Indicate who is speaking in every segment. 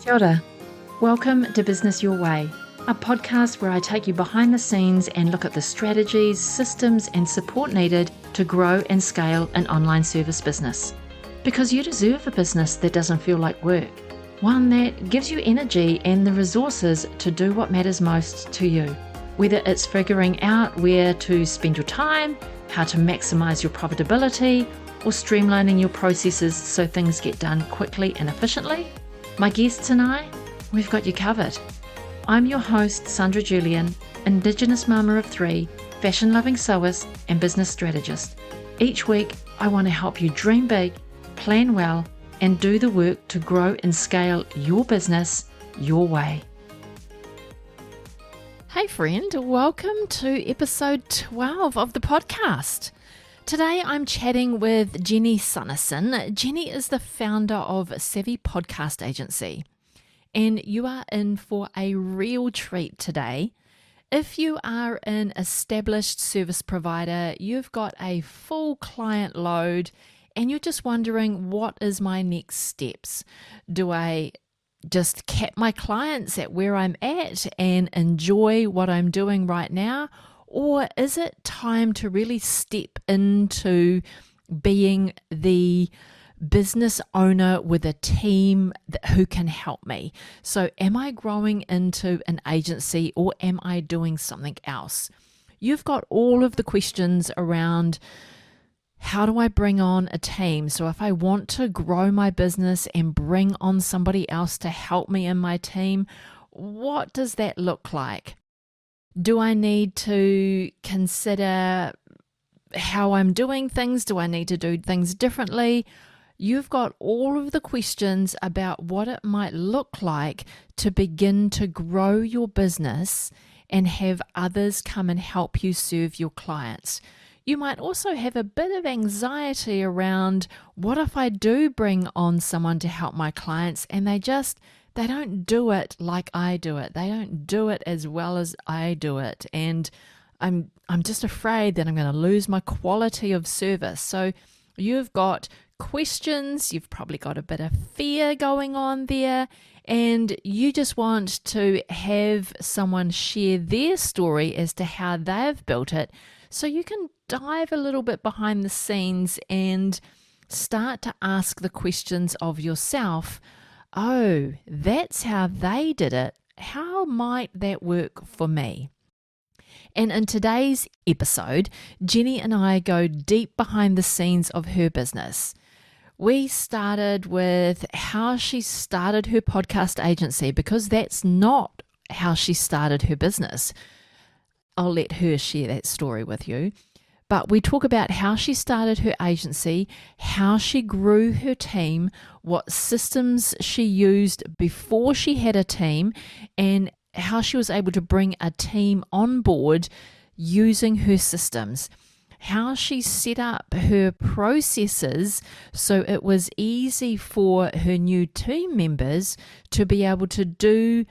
Speaker 1: Kia ora. Welcome to Business Your Way, a podcast where I take you behind the scenes and look at the strategies, systems, and support needed to grow and scale an online service business. Because you deserve a business that doesn't feel like work, one that gives you energy and the resources to do what matters most to you. Whether it's figuring out where to spend your time, how to maximize your profitability, or streamlining your processes so things get done quickly and efficiently, my guests and I, we've got you covered. I'm your host, Sandra Julian, Indigenous mama of three, fashion-loving sewist, and business strategist. Each week, I want to help you dream big, plan well, and do the work to grow and scale your business your way. Hey friend, welcome to episode 12 of the podcast. Today I'm chatting with Jenny Suneson. Jenny is the founder of Savvy Podcast Agency, and you are in for a real treat today. If you are an established service provider, you've got a full client load, and you're just wondering, what is my next steps? Do I just cap my clients at where I'm at and enjoy what I'm doing right now? Or is it time to really step into being the business owner with a team who can help me? So am I growing into an agency or am I doing something else? You've got all of the questions around, how do I bring on a team? So if I want to grow my business and bring on somebody else to help me in my team, what does that look like? Do I need to consider how I'm doing things? Do I need to do things differently? You've got all of the questions about what it might look like to begin to grow your business and have others come and help you serve your clients. You might also have a bit of anxiety around, what if I do bring on someone to help my clients and they don't do it like I do it. They don't do it as well as I do it. And I'm just afraid that I'm going to lose my quality of service. So you've got questions, you've probably got a bit of fear going on there, and you just want to have someone share their story as to how they've built it, so you can dive a little bit behind the scenes and start to ask the questions of yourself. Oh, that's how they did it. How might that work for me? And in today's episode, Jenny and I go deep behind the scenes of her business. We started with how she started her podcast agency, because that's not how she started her business. I'll let her share that story with you. But we talk about how she started her agency, how she grew her team, what systems she used before she had a team, and how she was able to bring a team on board using her systems, how she set up her processes so it was easy for her new team members to be able to do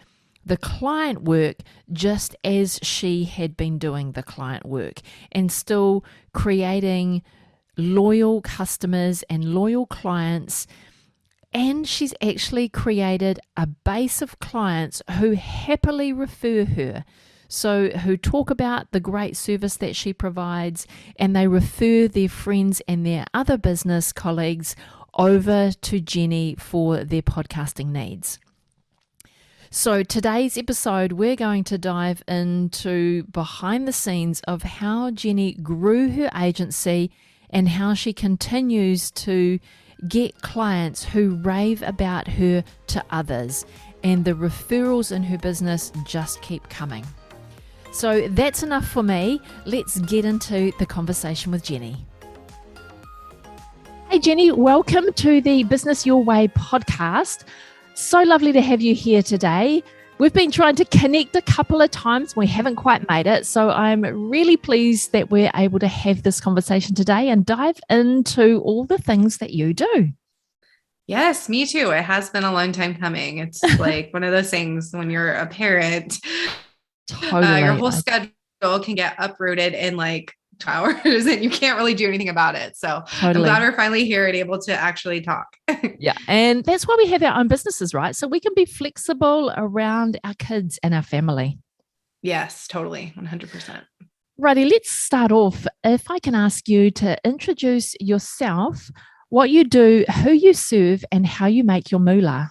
Speaker 1: the client work just as she had been doing the client work, and still creating loyal customers and loyal clients. And she's actually created a base of clients who happily refer her. So who talk about the great service that she provides, and they refer their friends and their other business colleagues over to Jenny for their podcasting needs. So today's episode, we're going to dive into behind the scenes of how Jenny grew her agency and how she continues to get clients who rave about her to others, and the referrals in her business just keep coming. So that's enough for me. Let's get into the conversation with Jenny. Hey Jenny, welcome to the Business Your Way podcast. So lovely to have you here today. We've been trying to connect a couple of times. We haven't quite made it. So I'm really pleased that we're able to have this conversation today and dive into all the things that you do.
Speaker 2: Yes, me too. It has been a long time coming. It's like one of those things when you're a parent,
Speaker 1: Totally.
Speaker 2: your whole schedule can get uprooted in like hours and you can't really do anything about it. So I'm
Speaker 1: Totally.
Speaker 2: glad we're finally here and able to actually talk.
Speaker 1: Yeah. And that's why we have our own businesses, right? So we can be flexible around our kids and our family.
Speaker 2: Yes, totally. 100%.
Speaker 1: Righty, let's start off. If I can ask you to introduce yourself, what you do, who you serve, and how you make your moolah.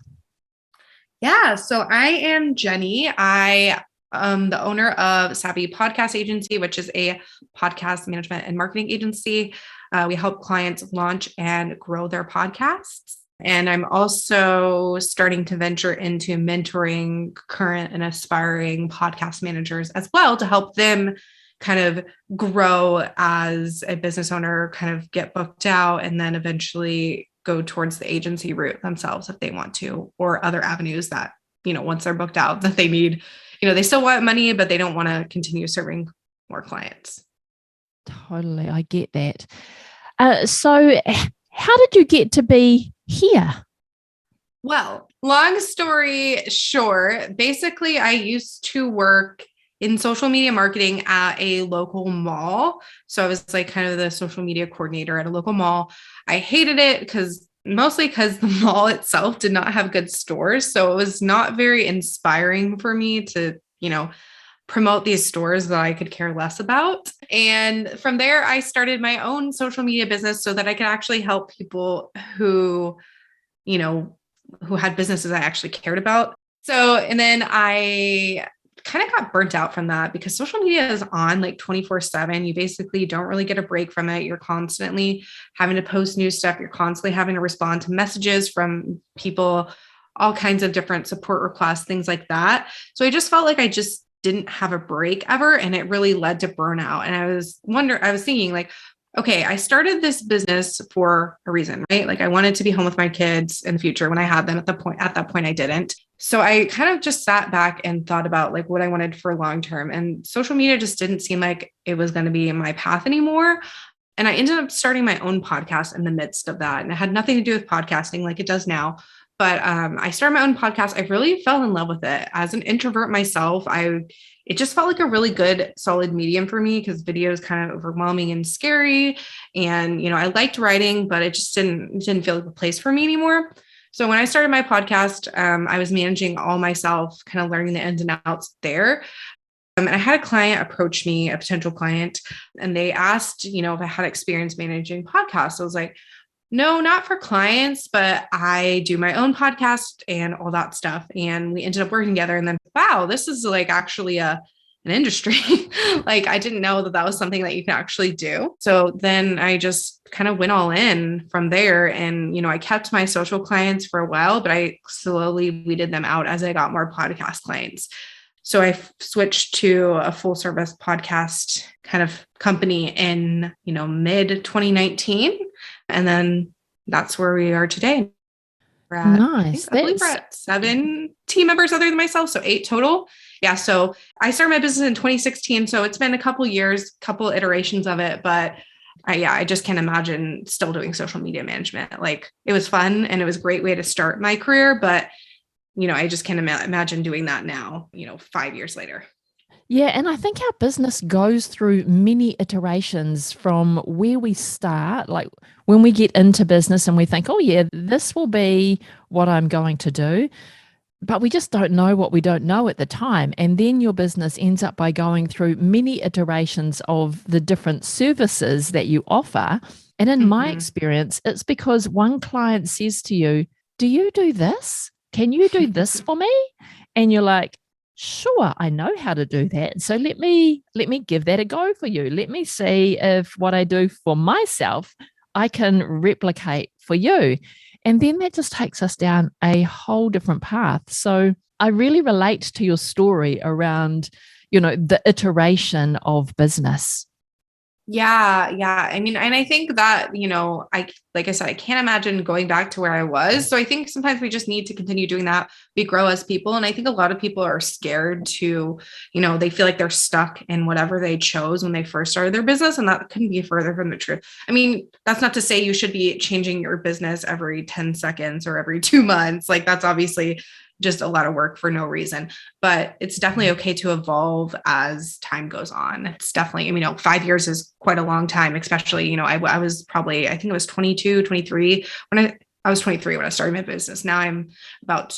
Speaker 2: Yeah. So I am Jenny. I am the owner of Savvy Podcast Agency, which is a podcast management and marketing agency. We help clients launch and grow their podcasts. And I'm also starting to venture into mentoring current and aspiring podcast managers as well to help them kind of grow as a business owner, kind of get booked out, and then eventually go towards the agency route themselves if they want to, or other avenues that, once they're booked out that they need, they still want money, but they don't want to continue serving more clients.
Speaker 1: Totally. I get that. So how did you get to be here?
Speaker 2: Well, long story short, basically I used to work in social media marketing at a local mall. So I was like kind of the social media coordinator at a local mall. I hated it mostly because the mall itself did not have good stores. So it was not very inspiring for me to, promote these stores that I could care less about. And from there, I started my own social media business so that I could actually help people who had businesses I actually cared about. So, and then I kind of got burnt out from that because social media is on like 24/7. You basically don't really get a break from it. You're constantly having to post new stuff. You're constantly having to respond to messages from people, all kinds of different support requests, things like that. So I just felt like I just didn't have a break ever. And it really led to burnout. And I was thinking like, okay, I started this business for a reason, right? Like I wanted to be home with my kids in the future when I had them. At that point, I didn't. So I kind of just sat back and thought about like what I wanted for long term, and social media just didn't seem like it was going to be my path anymore. And I ended up starting my own podcast in the midst of that. And it had nothing to do with podcasting like it does now. But I started my own podcast. I really fell in love with it. As an introvert myself, it just felt like a really good, solid medium for me because video is kind of overwhelming and scary. And, I liked writing, but it just didn't feel like a place for me anymore. So when I started my podcast, I was managing all myself, kind of learning the ins and outs there. And I had a client approach me, a potential client, and they asked, if I had experience managing podcasts. I was like, no, not for clients, but I do my own podcast and all that stuff. And we ended up working together. And then, wow, this is like actually an industry. Like I didn't know that was something that you can actually do. So then I just kind of went all in from there. And, I kept my social clients for a while, but I slowly weeded them out as I got more podcast clients. So I switched to a full service podcast kind of company in, mid 2019. And then that's where we are today.
Speaker 1: Nice.
Speaker 2: I believe we're at 7 team members other than myself. So 8 total. Yeah. So I started my business in 2016. So it's been a couple years, couple iterations of it, but I just can't imagine still doing social media management. Like it was fun and it was a great way to start my career, but I just can't imagine doing that now, 5 years later.
Speaker 1: Yeah, and I think our business goes through many iterations from where we start, like when we get into business and we think, oh, yeah, this will be what I'm going to do. But we just don't know what we don't know at the time. And then your business ends up by going through many iterations of the different services that you offer. And in my experience, it's because one client says to you, do you do this? Can you do this for me? And you're like, sure, I know how to do that. So let me give that a go for you. Let me see if what I do for myself, I can replicate for you. And then that just takes us down a whole different path. So I really relate to your story around, the iteration of business.
Speaker 2: Yeah. I mean, and I think that, like I said, I can't imagine going back to where I was. So I think sometimes we just need to continue doing that. We grow as people. And I think a lot of people are scared to, they feel like they're stuck in whatever they chose when they first started their business. And that couldn't be further from the truth. I mean, that's not to say you should be changing your business every 10 seconds or every 2 months. Like that's obviously just a lot of work for no reason. But it's definitely okay to evolve as time goes on. It's definitely, 5 years is quite a long time, especially, I was probably, I think it was 22, 23 when I was 23 when I started my business. Now I'm about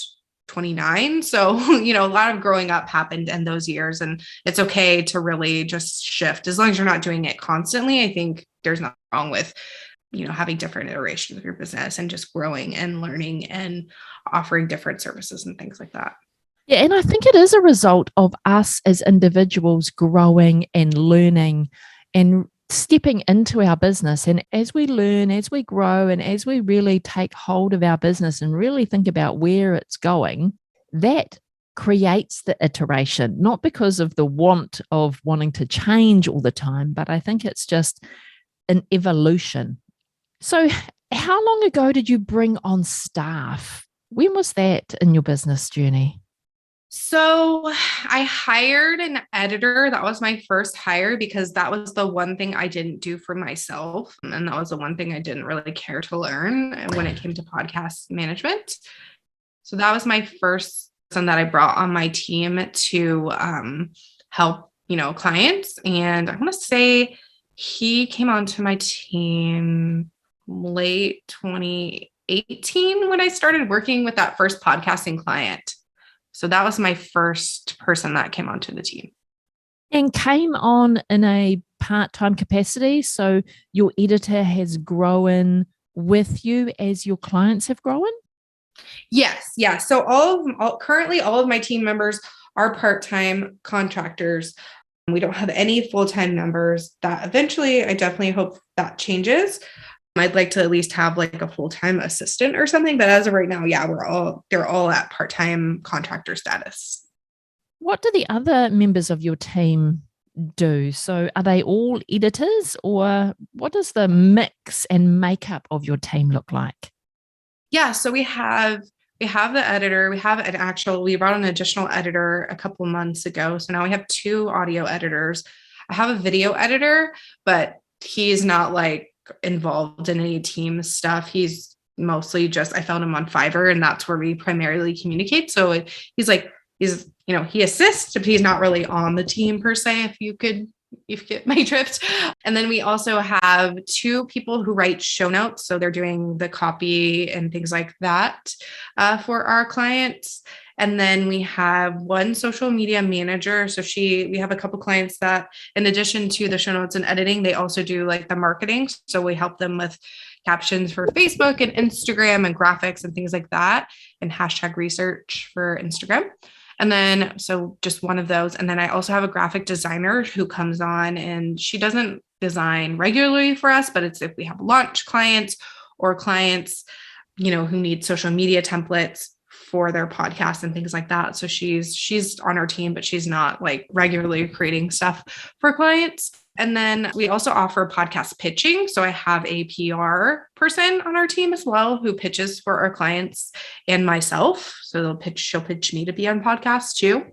Speaker 2: 29. So, a lot of growing up happened in those years, and it's okay to really just shift as long as you're not doing it constantly. I think there's nothing wrong with, having different iterations of your business and just growing and learning and offering different services and things like that.
Speaker 1: Yeah, and I think it is a result of us as individuals growing and learning and stepping into our business. And as we learn, as we grow, and as we really take hold of our business and really think about where it's going, that creates the iteration, not because of the want of wanting to change all the time, but I think it's just an evolution. So, how long ago did you bring on staff? When was that in your business journey?
Speaker 2: So I hired an editor. That was my first hire because that was the one thing I didn't do for myself. And that was the one thing I didn't really care to learn when it came to podcast management. So that was my first person that I brought on my team to help, clients. And I want to say he came onto my team late 2018 when I started working with that first podcasting client. So that was my first person that came onto the team.
Speaker 1: And came on in a part-time capacity. So your editor has grown with you as your clients have grown?
Speaker 2: Yes. Yeah. So currently all of my team members are part-time contractors. We don't have any full-time members. That eventually, I definitely hope that changes. I'd like to at least have like a full-time assistant or something. But as of right now, yeah, they're all at part-time contractor status.
Speaker 1: What do the other members of your team do? So are they all editors, or what does the mix and makeup of your team look like?
Speaker 2: Yeah. So we have the editor. We brought an additional editor a couple months ago. So now we have 2 audio editors. I have a video editor, but he's not like involved in any team stuff. He's mostly just, I found him on Fiverr, and that's where we primarily communicate. So he assists, but he's not really on the team per se, if you get my drift. And then we also have 2 people who write show notes. So they're doing the copy and things like that for our clients. And then we have 1 social media manager. So we have a couple clients that, in addition to the show notes and editing, they also do like the marketing. So we help them with captions for Facebook and Instagram and graphics and things like that, and hashtag research for Instagram. And then, so just one of those. And then I also have a graphic designer who comes on, and she doesn't design regularly for us, but it's if we have launch clients or clients, who need social media templates for their podcast and things like that. So she's on our team, but she's not like regularly creating stuff for clients. And then we also offer podcast pitching. So I have a PR person on our team as well who pitches for our clients and myself. So she'll pitch me to be on podcasts too.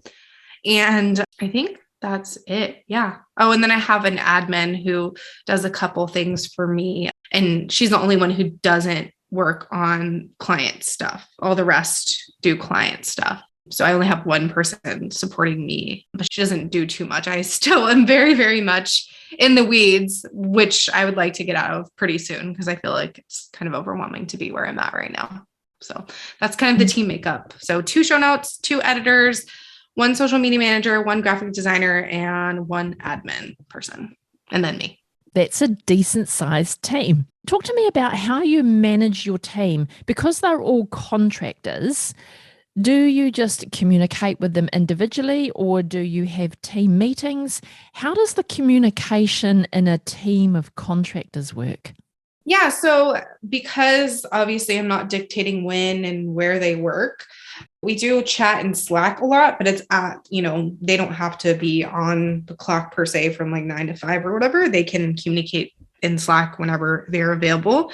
Speaker 2: And I think that's it. Yeah. Oh, and then I have an admin who does a couple things for me. And she's the only one who doesn't work on client stuff. All the rest do client stuff. So I only have one person supporting me, but she doesn't do too much. I still am very, very much in the weeds, which I would like to get out of pretty soon because I feel like it's kind of overwhelming to be where I'm at right now. So that's kind of the team makeup. So 2 show notes, 2 editors, 1 social media manager, 1 graphic designer, and 1 admin person, and then me.
Speaker 1: That's a decent sized team. Talk to me about how you manage your team. Because they're all contractors, do you just communicate with them individually, or do you have team meetings? How does the communication in a team of contractors work?
Speaker 2: Yeah. So because obviously I'm not dictating when and where they work, we do chat in Slack a lot, but it's they don't have to be on the clock per se from like 9 to 5 or whatever. They can communicate in Slack whenever they're available.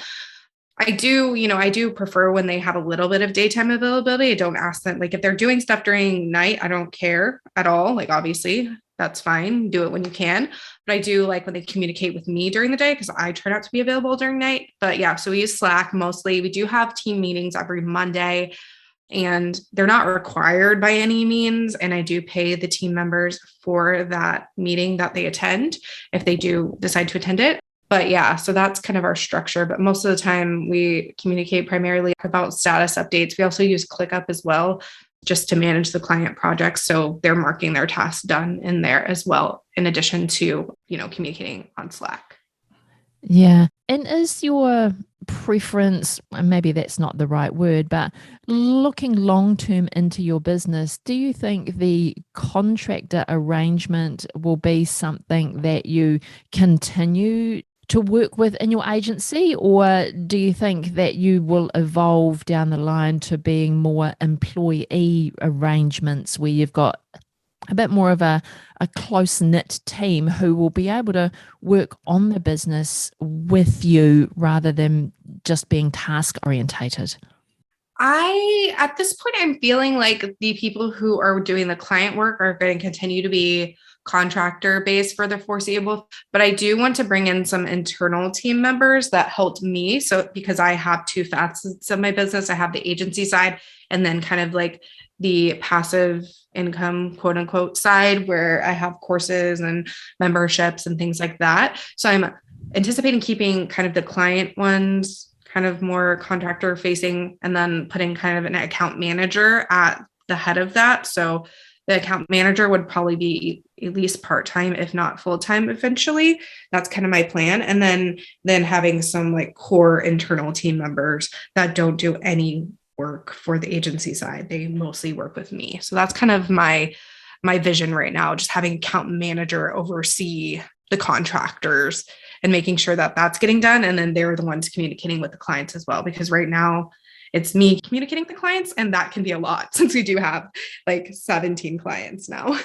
Speaker 2: I do prefer when they have a little bit of daytime availability. I don't ask them, like if they're doing stuff during night, I don't care at all. Like obviously that's fine. Do it when you can. But I do like when they communicate with me during the day because I try not to be available during night. But yeah, so we use Slack mostly. We do have team meetings every Monday. and they're not required by any means. And I do pay the team members for that meeting that they attend if they do decide to attend it. But yeah, so that's kind of our structure. But most of the time we communicate primarily about status updates. We also use ClickUp as well, just to manage the client projects. So they're marking their tasks done in there as well, in addition to, communicating on Slack.
Speaker 1: Yeah. And is your preference, and maybe that's not the right word, but looking long term into your business, do you think the contractor arrangement will be something that you continue to work with in your agency, or do you think that you will evolve down the line to being more employee arrangements where you've got a bit more of a close-knit team who will be able to work on the business with you rather than just being task orientated?
Speaker 2: At this point, I'm feeling like the people who are doing the client work are going to continue to be contractor based for the foreseeable, but I do want to bring in some internal team members that helped me. So because I have two facets of my business, I have the agency side and then kind of like the passive income, quote unquote, side where I have courses and memberships and things like that. So I'm anticipating keeping kind of the client ones kind of more contractor facing, and then putting kind of an account manager at the head of that. So the account manager would probably be at least part-time, if not full-time eventually. That's kind of my plan. And then having some like core internal team members that don't do any work for the agency side. They mostly work with me. So that's kind of my vision right now, just having account manager oversee the contractors and making sure that that's getting done. And then they're the ones communicating with the clients as well, because right now it's me communicating with the clients, and that can be a lot since we do have like 17 clients now.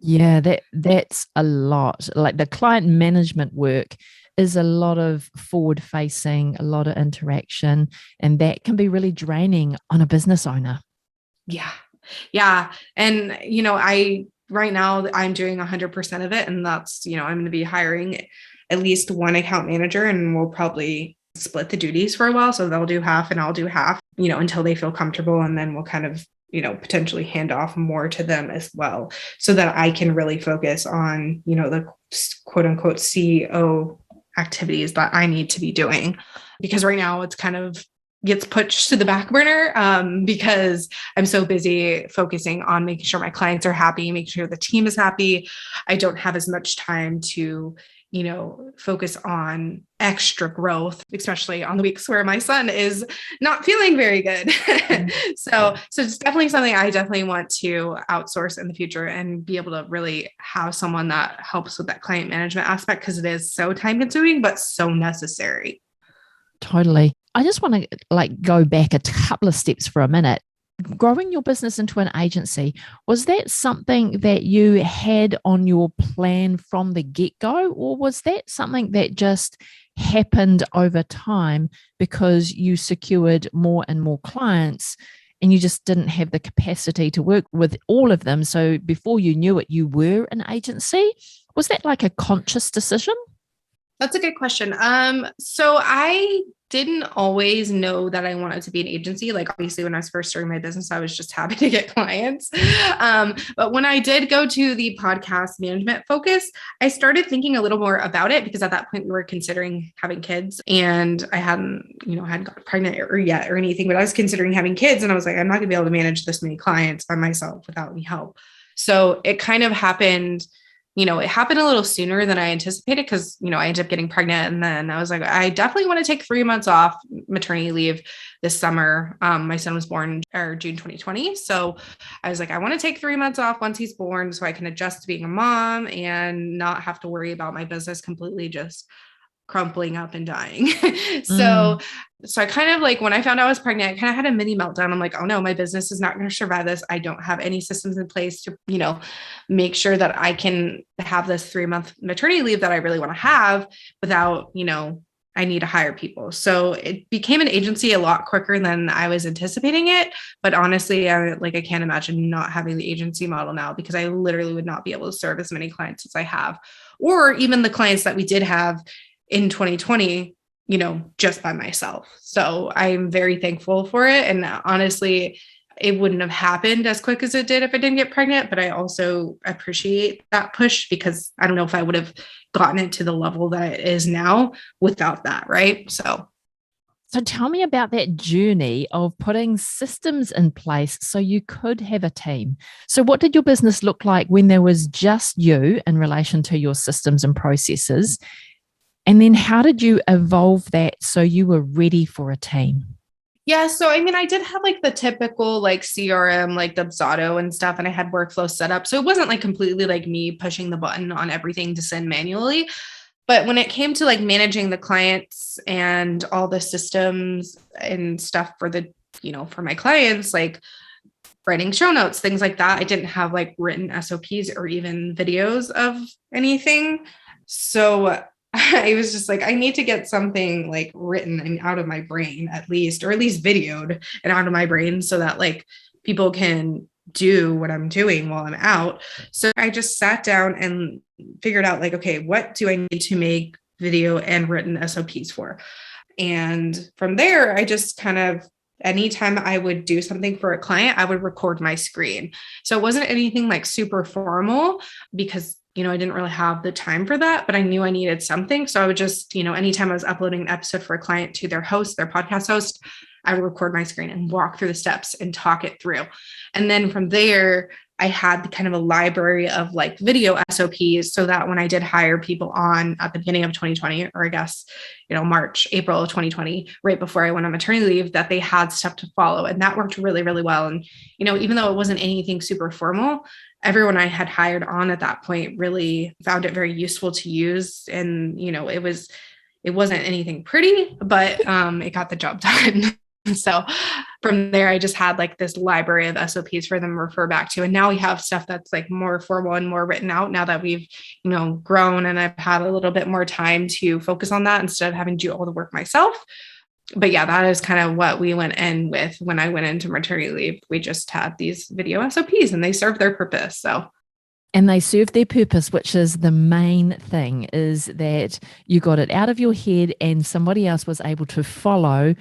Speaker 1: Yeah, that's a lot. Like the client management work is a lot of forward facing, a lot of interaction, and that can be really draining on a business owner.
Speaker 2: Yeah. Yeah. And, right now I'm doing 100% of it. And that's, I'm going to be hiring at least one account manager, and we'll probably split the duties for a while. So they'll do half and I'll do half, until they feel comfortable. And then we'll kind of, potentially hand off more to them as well, so that I can really focus on, the quote unquote CEO activities that I need to be doing. Because right now it's kind of gets pushed to the back burner because I'm so busy focusing on making sure my clients are happy, making sure the team is happy. I don't have as much time to, focus on extra growth, especially on the weeks where my son is not feeling very good. So it's definitely something I definitely want to outsource in the future and be able to really have someone that helps with that client management aspect, because it is so time consuming, but so necessary.
Speaker 1: Totally. I just want to go back a couple of steps for a minute. Growing your business into an agency, was that something that you had on your plan from the get-go, or was that something that just happened over time because you secured more and more clients and you just didn't have the capacity to work with all of them? So before you knew it, you were an agency. Was that like a conscious decision?
Speaker 2: That's a good question. So I didn't always know that I wanted to be an agency. Like obviously when I was first starting my business, I was just happy to get clients. But when I did go to the podcast management focus, I started thinking a little more about it, because at that point we were considering having kids, and I hadn't got pregnant or anything, but I was considering having kids, and I was like, I'm not gonna be able to manage this many clients by myself without any help. So it kind of happened. It happened a little sooner than I anticipated, because, I ended up getting pregnant. And then I was like, I definitely want to take 3 months off maternity leave this summer. My son was born June 2020. So I was like, I want to take 3 months off once he's born so I can adjust to being a mom and not have to worry about my business completely just crumpling up and dying. So I kind of like, when I found out I was pregnant, I kind of had a mini meltdown. I'm like, oh no, my business is not going to survive this. I don't have any systems in place to, make sure that I can have this 3-month maternity leave that I really want to have without, I need to hire people. So it became an agency a lot quicker than I was anticipating it. But honestly, I can't imagine not having the agency model now, because I literally would not be able to serve as many clients as I have, or even the clients that we did have in 2020, just by myself. So I'm very thankful for it. And honestly, it wouldn't have happened as quick as it did if I didn't get pregnant. But I also appreciate that push because I don't know if I would have gotten it to the level that it is now without that. Right.
Speaker 1: So tell me about that journey of putting systems in place so you could have a team. So what did your business look like when there was just you in relation to your systems and processes? And then how did you evolve that so you were ready for a team?
Speaker 2: Yeah. So, I mean, I did have like the typical like CRM, like Dubsado and stuff, and I had workflow set up. So it wasn't like completely like me pushing the button on everything to send manually. But when it came to like managing the clients and all the systems and stuff for for my clients, like writing show notes, things like that, I didn't have like written SOPs or even videos of anything. So I was just like, I need to get something like written and out of my brain at least, or at least videoed and out of my brain so that like people can do what I'm doing while I'm out. So I just sat down and figured out like, okay, what do I need to make video and written SOPs for? And from there, I just kind of, anytime I would do something for a client, I would record my screen. So it wasn't anything like super formal because, I didn't really have the time for that, but I knew I needed something. So I would just, anytime I was uploading an episode for a client to their host, their podcast host, I would record my screen and walk through the steps and talk it through. And then from there, I had kind of a library of like video SOPs so that when I did hire people on at the beginning of 2020, or I guess, March, April of 2020, right before I went on maternity leave, that they had stuff to follow. And that worked really, really well. And, even though it wasn't anything super formal, everyone I had hired on at that point really found it very useful to use. And, it wasn't anything pretty, but it got the job done. So from there, I just had like this library of SOPs for them to refer back to. And now we have stuff that's like more formal and more written out now that we've, grown and I've had a little bit more time to focus on that instead of having to do all the work myself. But yeah, that is kind of what we went in with when I went into maternity leave. We just had these video SOPs and they served their purpose. So
Speaker 1: and they serve their purpose, which is the main thing, is that you got it out of your head and somebody else was able to follow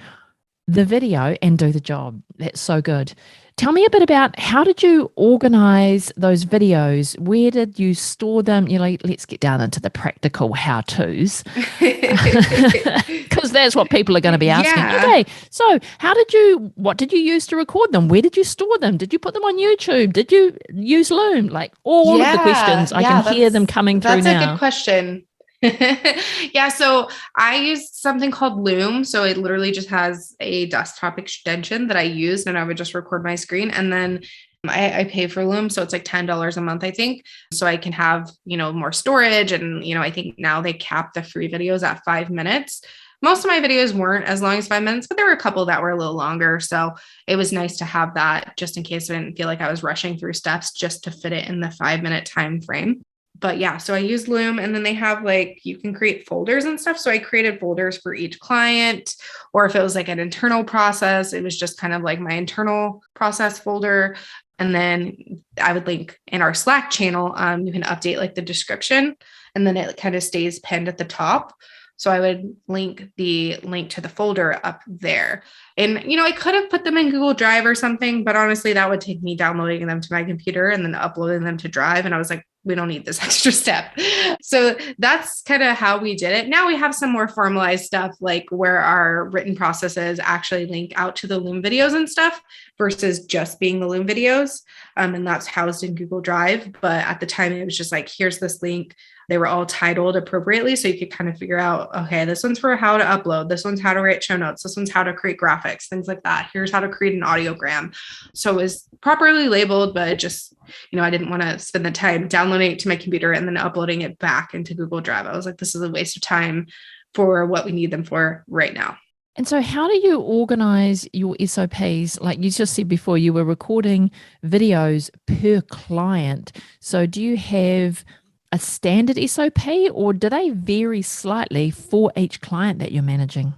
Speaker 1: the video and do the job. That's so good. Tell me a bit about how did you organize those videos? Where did you store them? Let's get down into the practical how-tos because that's what people are going to be asking.
Speaker 2: Yeah.
Speaker 1: Okay, so what did you use to record them? Where did you store them? Did you put them on YouTube? Did you use Loom? Like all of the questions, I can hear them coming through now.
Speaker 2: That's a good question. Yeah. So I used something called Loom. So it literally just has a desktop extension that I used and I would just record my screen. And then I pay for Loom. So it's like $10 a month, I think. So I can have, more storage. And, I think now they cap the free videos at 5 minutes. Most of my videos weren't as long as 5 minutes, but there were a couple that were a little longer. So it was nice to have that just in case I didn't feel like I was rushing through steps just to fit it in the 5-minute time frame. But yeah, so I use Loom and then they have like, you can create folders and stuff. So I created folders for each client, or if it was like an internal process, it was just kind of like my internal process folder. And then I would link in our Slack channel, you can update like the description and then it kind of stays pinned at the top. So I would link the link to the folder up there. And, I could have put them in Google Drive or something, but honestly, that would take me downloading them to my computer and then uploading them to Drive. And I was like, we don't need this extra step. So that's kind of how we did it. Now we have some more formalized stuff, like where our written processes actually link out to the Loom videos and stuff versus just being the Loom videos. And that's housed in Google Drive. But at the time, it was just like, here's this link. They were all titled appropriately. So you could kind of figure out, okay, this one's for how to upload. This one's how to write show notes. This one's how to create graphics, things like that. Here's how to create an audiogram. So it was properly labeled, but it just, I didn't want to spend the time downloading it to my computer and then uploading it back into Google Drive. I was like, this is a waste of time for what we need them for right now.
Speaker 1: And so how do you organize your SOPs? Like you just said before, you were recording videos per client. So do you have a standard SOP or do they vary slightly for each client that you're managing?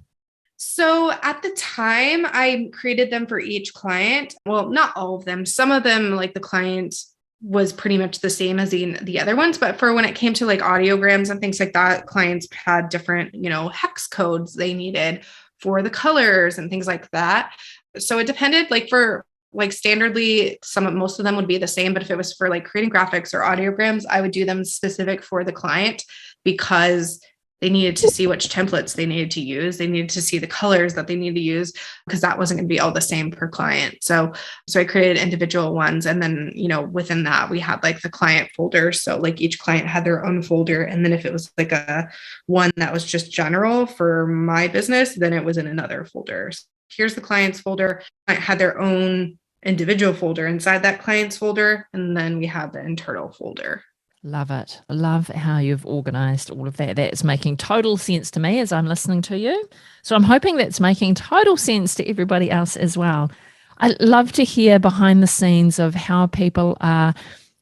Speaker 2: So at the time, I created them for each client. Well, not all of them. Some of them, like the client was pretty much the same as the other ones. But for when it came to like audiograms and things like that, clients had different, hex codes they needed for the colors and things like that. So it depended, like for like standardly, most of them would be the same, but if it was for like creating graphics or audiograms, I would do them specific for the client because they needed to see which templates they needed to use. They needed to see the colors that they need to use because that wasn't going to be all the same per client. So I created individual ones. And then, within that we had like the client folder. So like each client had their own folder. And then if it was like a one that was just general for my business, then it was in another folder. So here's the client's folder. I had their own individual folder inside that client's folder. And then we have the internal folder.
Speaker 1: Love it. I love how you've organized all of that. That's making total sense to me as I'm listening to you. So I'm hoping that's making total sense to everybody else as well. I love to hear behind the scenes of how people are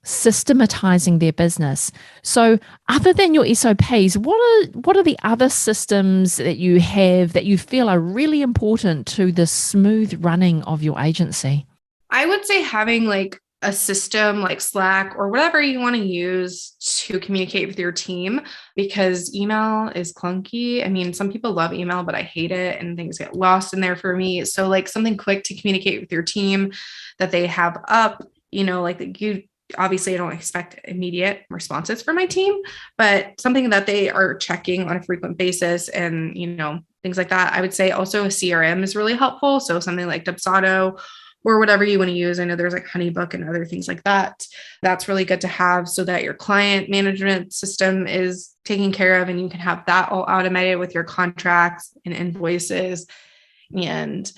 Speaker 1: systematizing their business. So other than your SOPs, what are the other systems that you have that you feel are really important to the smooth running of your agency?
Speaker 2: I would say having like a system like Slack or whatever you want to use to communicate with your team, because email is clunky. I mean, some people love email, but I hate it and things get lost in there for me. So like something quick to communicate with your team that they have up, like you obviously I don't expect immediate responses from my team, but something that they are checking on a frequent basis and, things like that. I would say also a CRM is really helpful. So something like Dubsado or whatever you want to use. I know there's like Honeybook and other things like that. That's really good to have so that your client management system is taken care of and you can have that all automated with your contracts and invoices and,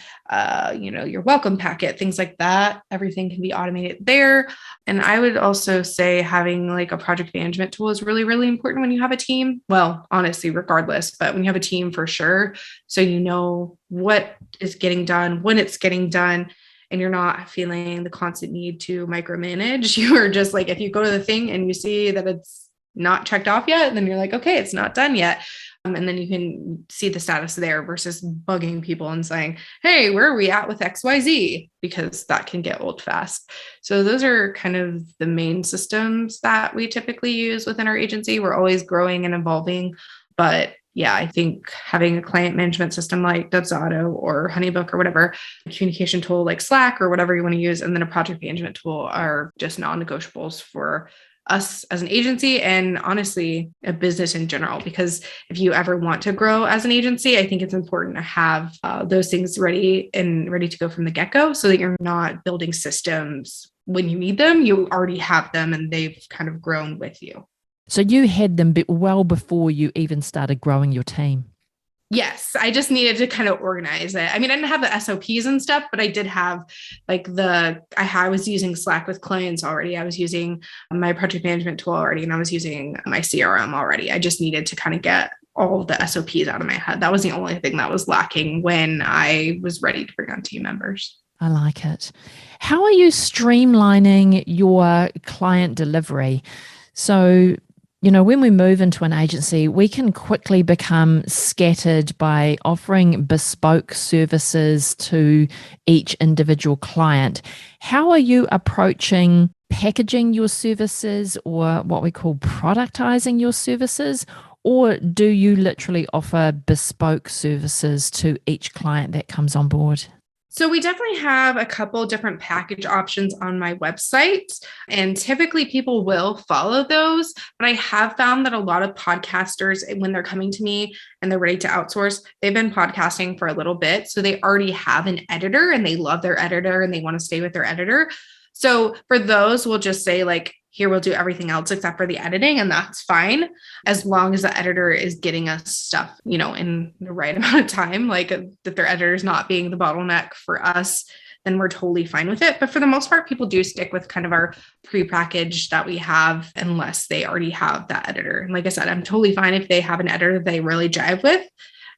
Speaker 2: your welcome packet, things like that. Everything can be automated there. And I would also say having like a project management tool is really, really important when you have a team. Well, honestly, regardless, but when you have a team for sure. So you know what is getting done, when it's getting done, and you're not feeling the constant need to micromanage. You are just like, if you go to the thing and you see that it's not checked off yet, then you're like, okay, it's not done yet. And then you can see the status there versus bugging people and saying, hey, where are we at with XYZ? Because that can get old fast. So those are kind of the main systems that we typically use within our agency. We're always growing and evolving, but yeah, I think having a client management system like Dubsado or Honeybook or whatever, a communication tool like Slack or whatever you want to use, and then a project management tool are just non-negotiables for us as an agency and honestly a business in general. Because if you ever want to grow as an agency, I think it's important to have those things ready to go from the get-go so that you're not building systems when you need them. You already have them and they've kind of grown with you.
Speaker 1: So you had them well before you even started growing your team.
Speaker 2: Yes, I just needed to kind of organize it. I mean, I didn't have the SOPs and stuff, but I did have like I was using Slack with clients already. I was using my project management tool already, and I was using my CRM already. I just needed to kind of get all of the SOPs out of my head. That was the only thing that was lacking when I was ready to bring on team members.
Speaker 1: I like it. How are you streamlining your client delivery? So when we move into an agency, we can quickly become scattered by offering bespoke services to each individual client. How are you approaching packaging your services or what we call productizing your services? Or do you literally offer bespoke services to each client that comes on board?
Speaker 2: So we definitely have a couple different package options on my website, and typically people will follow those. But I have found that a lot of podcasters, when they're coming to me and they're ready to outsource, they've been podcasting for a little bit. So they already have an editor and they love their editor and they want to stay with their editor. So for those, we'll just say like, here we'll do everything else except for the editing, and that's fine as long as the editor is getting us stuff, in the right amount of time. Like if their editor is not being the bottleneck for us, then we're totally fine with it. But for the most part, people do stick with kind of our pre-package that we have unless they already have that editor. And like I said, I'm totally fine if they have an editor that they really jive with,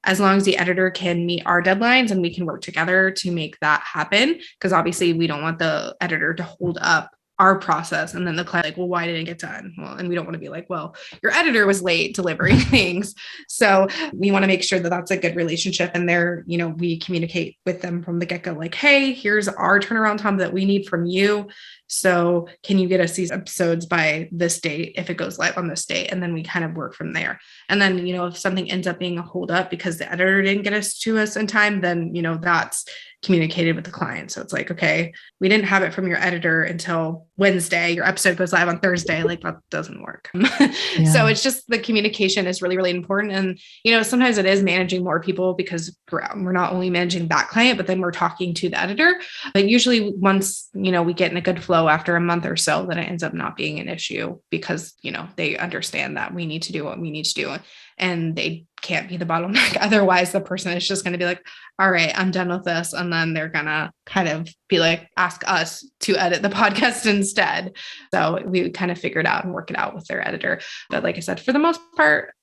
Speaker 2: as long as the editor can meet our deadlines and we can work together to make that happen. Because obviously we don't want the editor to hold up our process. And then the client like, well, why didn't it get done? Well, and we don't want to be like, well, your editor was late delivering things. So we want to make sure that that's a good relationship. And they're, we communicate with them from the get-go, like, hey, here's our turnaround time that we need from you. So can you get us these episodes by this date if it goes live on this date? And then we kind of work from there. And then, if something ends up being a holdup because the editor didn't get us to us in time, then, that's communicated with the client. So it's like, okay, we didn't have it from your editor until Wednesday. Your episode goes live on Thursday. Like that doesn't work.
Speaker 1: Yeah.
Speaker 2: So it's just the communication is really, really important. And, sometimes it is managing more people because we're not only managing that client, but then we're talking to the editor. But usually once, we get in a good flow after a month or so, then it ends up not being an issue because, they understand that we need to do what we need to do. And they can't be the bottleneck. Otherwise, the person is just going to be like, all right, I'm done with this. And then they're going to kind of be like, ask us to edit the podcast instead. So we kind of figured out and work it out with their editor. But like I said, for the most part,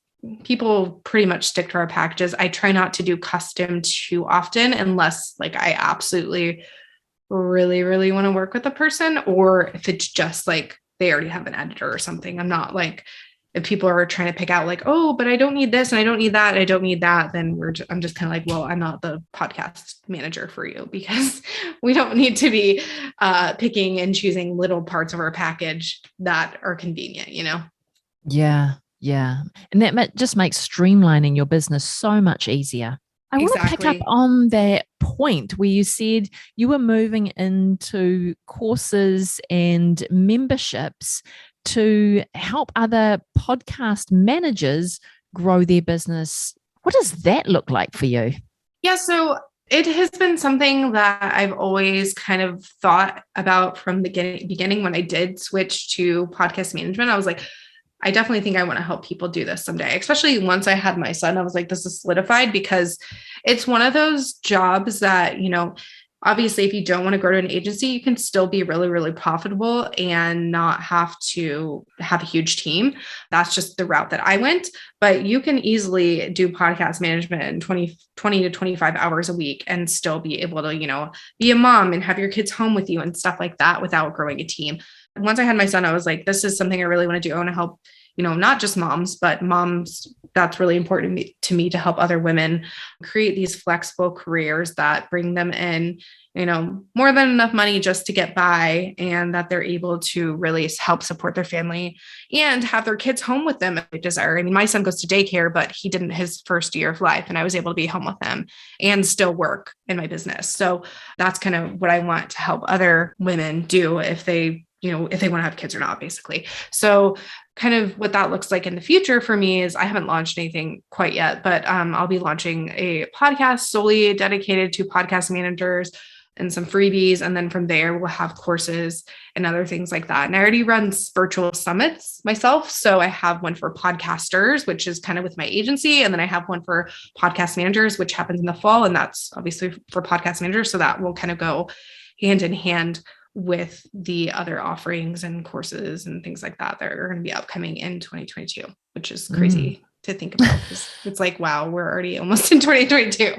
Speaker 2: people pretty much stick to our packages. I try not to do custom too often unless like I absolutely really, really want to work with a person, or if it's just like they already have an editor or something. I'm not like, if people are trying to pick out like, oh, but I don't need this and I don't need that, and I don't need that, then I'm just kind of like, well, I'm not the podcast manager for you because we don't need to be picking and choosing little parts of our package that are convenient,
Speaker 1: Yeah. Yeah. And that just makes streamlining your business so much easier. I want to pick up on that point where you said you were moving into courses and memberships to help other podcast managers grow their business. What does that look like for you?
Speaker 2: Yeah, so it has been something that I've always kind of thought about from the beginning when I did switch to podcast management. I was like, I definitely think I want to help people do this someday, especially once I had my son. I was like, this is solidified because it's one of those jobs that, obviously if you don't want to go to an agency, you can still be really, really profitable and not have to have a huge team. That's just the route that I went, but you can easily do podcast management in 20 to 25 hours a week and still be able to, be a mom and have your kids home with you and stuff like that without growing a team. Once I had my son, I was like, this is something I really want to do. I want to help, not just moms, but moms. That's really important to me to help other women create these flexible careers that bring them in, more than enough money just to get by, and that they're able to really help support their family and have their kids home with them if they desire. I mean, my son goes to daycare, but he didn't his first year of life, and I was able to be home with him and still work in my business. So that's kind of what I want to help other women do if they want to have kids or not, basically. So kind of what that looks like in the future for me is I haven't launched anything quite yet, but I'll be launching a podcast solely dedicated to podcast managers and some freebies. And then from there, we'll have courses and other things like that. And I already run virtual summits myself. So I have one for podcasters, which is kind of with my agency. And then I have one for podcast managers, which happens in the fall. And that's obviously for podcast managers. So that will kind of go hand in hand with the other offerings and courses and things like that are going to be upcoming in 2022, which is crazy to think about. It's like, wow, we're already almost in 2022.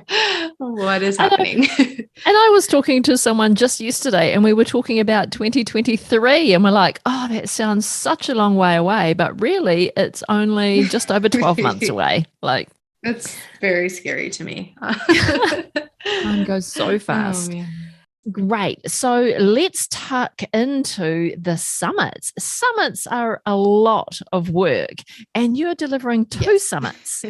Speaker 2: What is happening?
Speaker 1: And I was talking to someone just yesterday and we were talking about 2023 and we're like, oh, that sounds such a long way away, but really it's only just over 12 months away. Like,
Speaker 2: it's very scary to me.
Speaker 1: Time goes so fast.
Speaker 2: Oh, man.
Speaker 1: Great. So let's tuck into the summits. Summits are a lot of work and you're delivering two summits.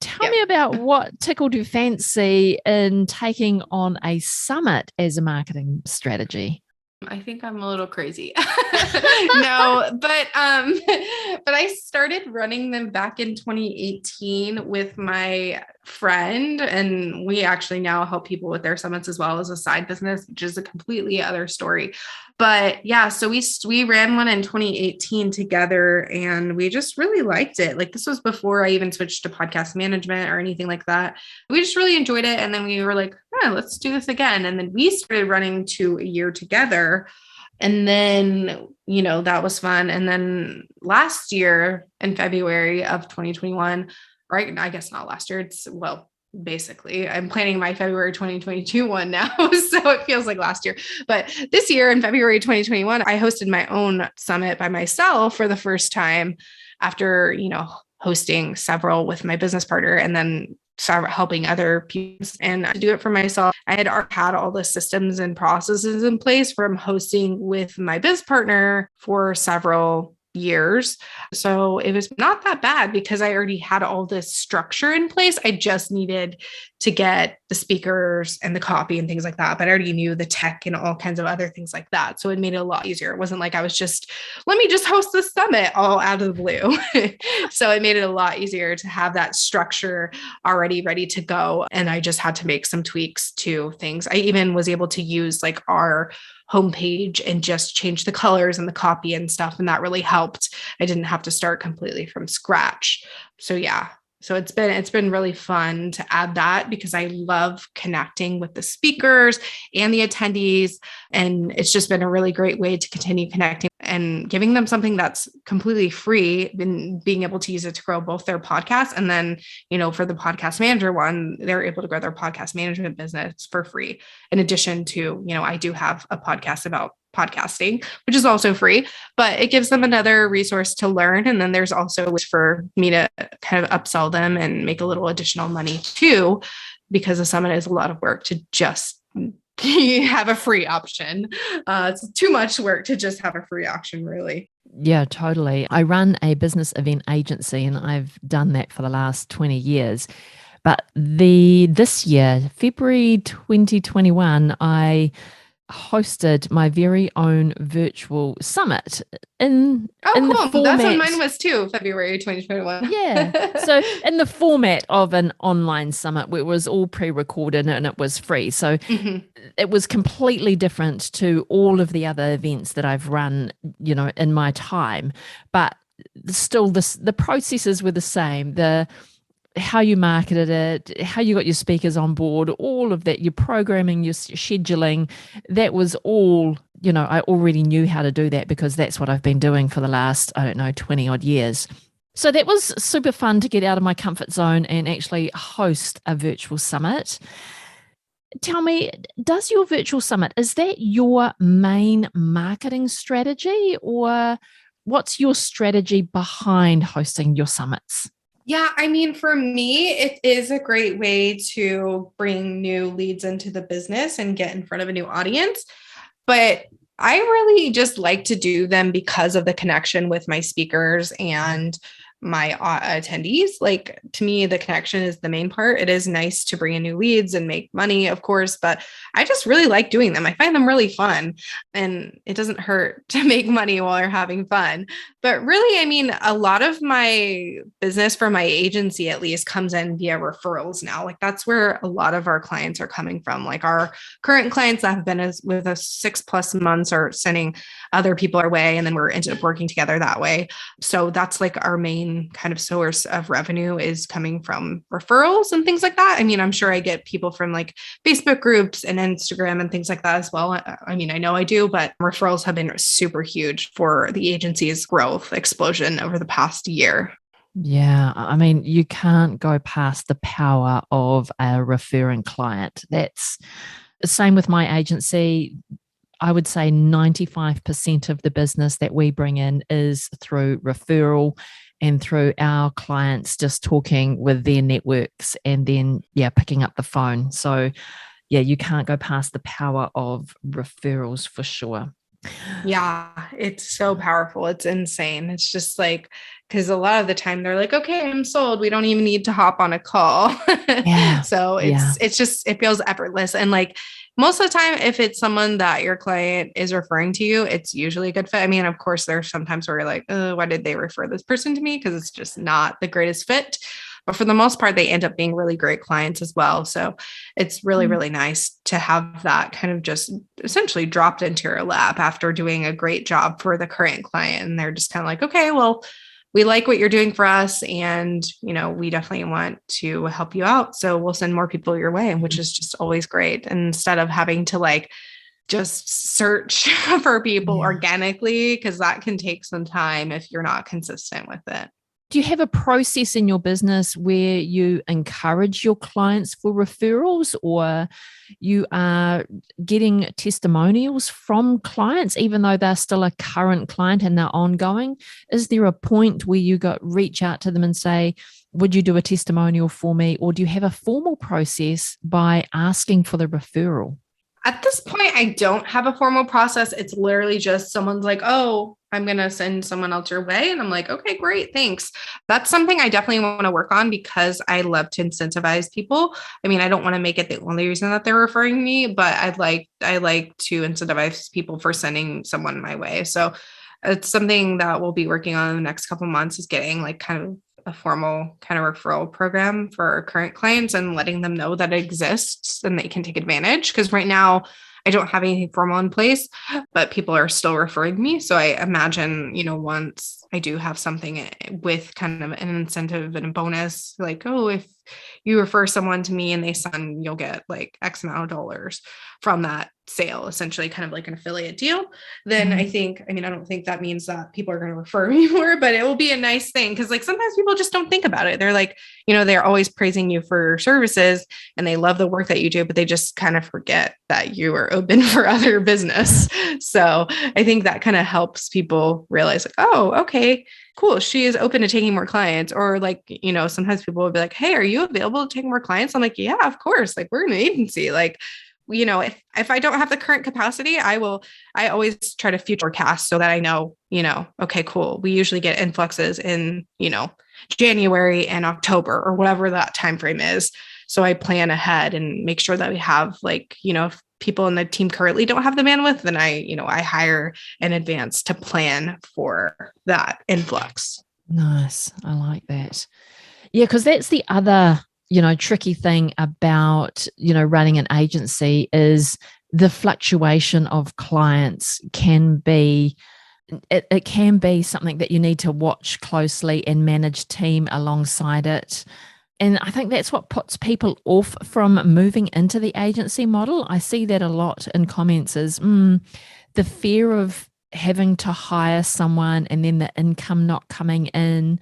Speaker 1: Tell me about what tickled your fancy in taking on a summit as a marketing strategy.
Speaker 2: I think I'm a little crazy. No, but I started running them back in 2018 with my friend, and we actually now help people with their summits as well as a side business, which is a completely other story. But yeah, so we ran one in 2018 together and we just really liked it. Like this was before I even switched to podcast management or anything like that. We just really enjoyed it. And then we were like, let's do this again. And then we started running to a year together. And then, that was fun. And then last year in February of 2021, right? I guess not last year. basically. I'm planning my February 2022 one now, so it feels like last year. But this year in February 2021, I hosted my own summit by myself for the first time after, hosting several with my business partner and then start helping other people. And to do it for myself, I had already had all the systems and processes in place from hosting with my biz partner for several years. So it was not that bad because I already had all this structure in place. I just needed to get the speakers and the copy and things like that. But I already knew the tech and all kinds of other things like that. So it made it a lot easier. It wasn't like I was just, let me just host the summit all out of the blue. So it made it a lot easier to have that structure already ready to go. And I just had to make some tweaks to things. I even was able to use like our homepage and just change the colors and the copy and stuff. And that really helped. I didn't have to start completely from scratch. So yeah. So it's been really fun to add that because I love connecting with the speakers and the attendees. And it's just been a really great way to continue connecting and giving them something that's completely free and being able to use it to grow both their podcasts. And then, for the podcast manager one, they're able to grow their podcast management business for free. In addition to, I do have a podcast about podcasting, which is also free, but it gives them another resource to learn. And then there's also ways for me to kind of upsell them and make a little additional money too, because the summit is a lot of work to just have a free option. It's too much work to just have a free option, really.
Speaker 1: Yeah, totally. I run a business event agency and I've done that for the last 20 years. But this year, February 2021, I hosted my very own virtual summit in
Speaker 2: cool.
Speaker 1: the format.
Speaker 2: That's what mine was too, February 2021.
Speaker 1: Yeah. So in the format of an online summit where it was all pre-recorded and it was free. So it was completely different to all of the other events that I've run, in my time. But still the processes were the same. How you marketed it, how you got your speakers on board, all of that, your programming, your scheduling, that was all, I already knew how to do that because that's what I've been doing for the last, 20 odd years. So that was super fun to get out of my comfort zone and actually host a virtual summit. Tell me, does your virtual summit, is that your main marketing strategy or what's your strategy behind hosting your summits?
Speaker 2: Yeah, I mean, for me, it is a great way to bring new leads into the business and get in front of a new audience. But I really just like to do them because of the connection with my speakers and my attendees. Like, to me, the connection is the main part. It is nice to bring in new leads and make money, of course, but I just really like doing them. I find them really fun and it doesn't hurt to make money while you're having fun. But really, I mean, a lot of my business for my agency, at least, comes in via referrals now. Like, that's where a lot of our clients are coming from. Like, our current clients that have been with us 6+ months are sending other people our way, and then we're ended up working together that way. So that's like our main kind of source of revenue is coming from referrals and things like that. I mean, I'm sure I get people from like Facebook groups and Instagram and things like that as well. I mean, I know I do, but referrals have been super huge for the agency's growth explosion over the past year.
Speaker 1: Yeah, I mean, you can't go past the power of a referring client. That's the same with my agency. I would say 95% of the business that we bring in is through referral and through our clients just talking with their networks and then, picking up the phone. So, you can't go past the power of referrals for sure.
Speaker 2: Yeah, it's so powerful. It's insane. It's just like, because a lot of the time they're like, okay, I'm sold. We don't even need to hop on a call.
Speaker 1: Yeah.
Speaker 2: So it's just, it feels effortless. And like most of the time, if it's someone that your client is referring to you, it's usually a good fit. I mean, of course, there's sometimes where you're like, why did they refer this person to me? Because it's just not the greatest fit. But for the most part, they end up being really great clients as well. So it's really, really nice to have that kind of just essentially dropped into your lap after doing a great job for the current client. And they're just kind of like, okay, well, we like what you're doing for us. And, we definitely want to help you out. So we'll send more people your way, which is just always great. And instead of having to like just search for people organically, because that can take some time if you're not consistent with it.
Speaker 1: Do you have a process in your business where you encourage your clients for referrals, or you are getting testimonials from clients, even though they're still a current client and they're ongoing? Is there a point where you reach out to them and say, would you do a testimonial for me? Or do you have a formal process by asking for the referral?
Speaker 2: At this point, I don't have a formal process. It's literally just someone's like, oh, I'm going to send someone else your way. And I'm like, okay, great. Thanks. That's something I definitely want to work on because I love to incentivize people. I mean, I don't want to make it the only reason that they're referring me, but I like to incentivize people for sending someone my way. So it's something that we'll be working on in the next couple of months, is getting like kind of a formal kind of referral program for our current clients and letting them know that it exists and they can take advantage. Because right now I don't have anything formal in place, but people are still referring me. So I imagine, once I do have something with kind of an incentive and a bonus, like, oh, if you refer someone to me and they sign, you'll get like X amount of dollars from that sale, essentially kind of like an affiliate deal, then I don't think that means that people are going to refer me more, but it will be a nice thing. Cause like sometimes people just don't think about it. They're like, they're always praising you for your services and they love the work that you do, but they just kind of forget that you are open for other business. So I think that kind of helps people realize like, oh, okay, cool. She is open to taking more clients. Or like, sometimes people will be like, hey, are you available to take more clients? I'm like, yeah, of course. Like we're an agency. Like, if I don't have the current capacity, I always try to future forecast so that I know, okay, cool. We usually get influxes in, January and October or whatever that time frame is. So I plan ahead and make sure that we have like, if people in the team currently don't have the bandwidth, then I hire in advance to plan for that influx.
Speaker 1: Nice. I like that. Yeah, because that's the other, tricky thing about, running an agency is the fluctuation of clients can be, it can be something that you need to watch closely and manage team alongside it. And I think that's what puts people off from moving into the agency model. I see that a lot in comments is the fear of having to hire someone and then the income not coming in.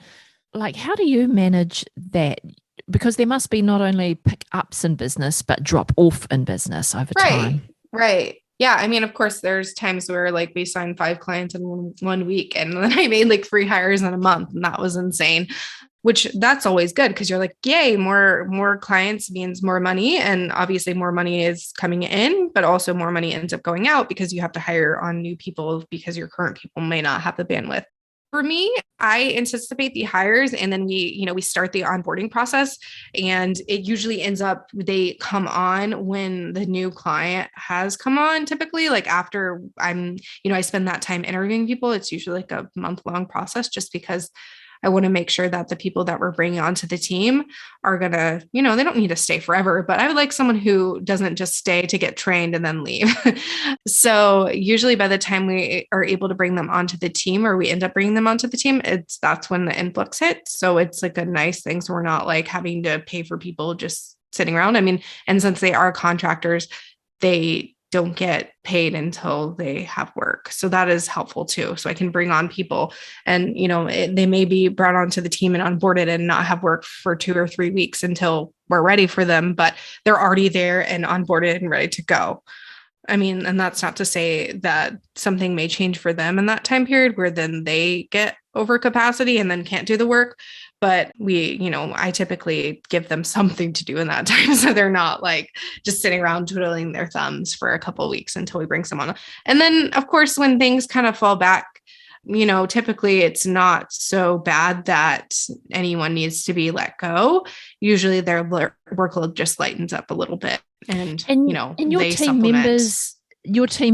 Speaker 1: Like, how do you manage that? Because there must be not only pick ups in business, but drop off in business over time.
Speaker 2: Right. Yeah. I mean, of course, there's times where like we signed 5 clients in one week and then I made like 3 hires in a month. And that was insane, which that's always good because you're like, yay, more clients means more money. And obviously more money is coming in, but also more money ends up going out because you have to hire on new people because your current people may not have the bandwidth. For me, I anticipate the hires and then we start the onboarding process, and it usually ends up they come on when the new client has come on. Typically, like after I spend that time interviewing people, it's usually like a month-long process just because I want to make sure that the people that we're bringing onto the team are going to, they don't need to stay forever, but I would like someone who doesn't just stay to get trained and then leave. So usually by the time we are able to bring them onto the team or we end up bringing them onto the team, that's when the influx hits. So it's like a nice thing. So we're not like having to pay for people just sitting around. I mean, and since they are contractors, they don't get paid until they have work. So that is helpful too. So I can bring on people and, they may be brought onto the team and onboarded and not have work for 2 or 3 weeks until we're ready for them, but they're already there and onboarded and ready to go. I mean, and that's not to say that something may change for them in that time period where then they get over capacity and then can't do the work. But I typically give them something to do in that time. So they're not like just sitting around twiddling their thumbs for a couple of weeks until we bring someone on. And then of course, when things kind of fall back, typically it's not so bad that anyone needs to be let go. Usually their workload just lightens up a little bit and
Speaker 1: your
Speaker 2: they
Speaker 1: team
Speaker 2: supplement.